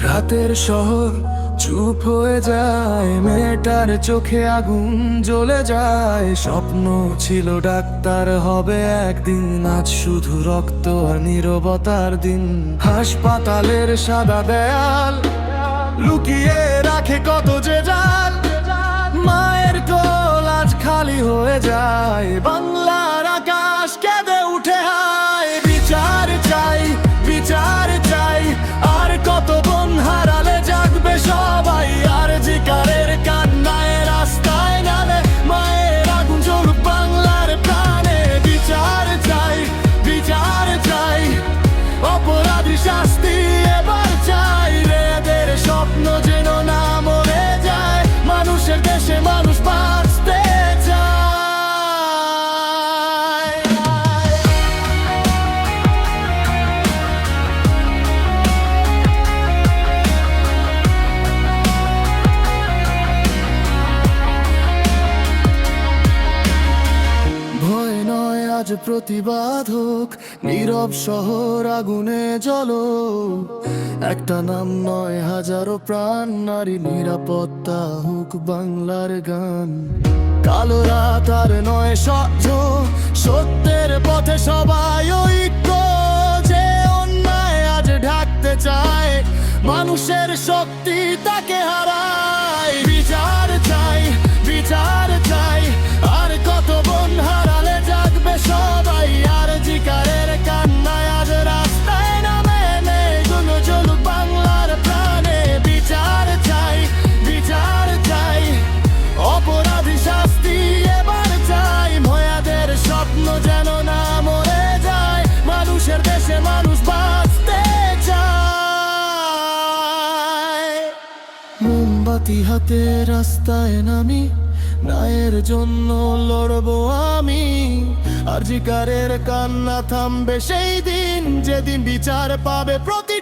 রাতের শহর চুপ হয়ে যায়, মেয়েটার চোখে আগুন জ্বলে যায়। স্বপ্ন ছিল ডাক্তার হবে একদিন, আজ শুধু রক্ত আর নীরবতার দিন। হাসপাতালের সাদা দেয়াল লুকিয়ে রাখে কত যে জাল। মায়ের কোল আজ খালি হয়ে যায়, বাংলার আকাশ কেঁদে উঠে হায়। বিচার চাই, বিচার চাই, আর কত বোন হারালে জাগবে সবাই। আর জিকারের কান্নায় রাস্তায় নামে, মায়ের আগুন জ্বলুক বাংলার প্রাণে। বিচার চাই, বিচার চাই, অপরাধী শাস্তি এবার চাই। এদের স্বপ্ন যেন না মরে যায়, মানুষের দেশে মানুষ বাঁচতে চায়। ভয় নয় আজ প্রতিবাদ হোক, নীরব শহর আগুনে জ্বলো। একটা নাম নয় হাজারো প্রাণ, নারী নিরাপত্তা হোক বাংলার গান। কালো রাত আর নয় সহ্য, সত্যের পথে সবাই ঐক্য। যে অন্যায় আজ ঢাকতে চায়, মানুষের শক্তি তাকে হারায়। বিচার চাই, বিচার চাই, আর কত বোন হারালে জাগবে সবাই। আর জিকারের কান্নায় আজ রাস্তায় নামে, গুণ জ্বলুক বাংলার প্রাণে। বিচার চাই, বিচার চাই, অপরাধী শাস্তি এবার চাই। ভয়াদের স্বপ্ন যেন না মরে যায়, মানুষের দেশে মানুষ বাঁচতে চায়। মোমবাতি হাতে রাস্তায় নামি, ন্যায়ের জন্য লড়বো আমি। আর জিকারের কান্না থামবে সেই দিন, যেদিন বিচার পাবে প্রতি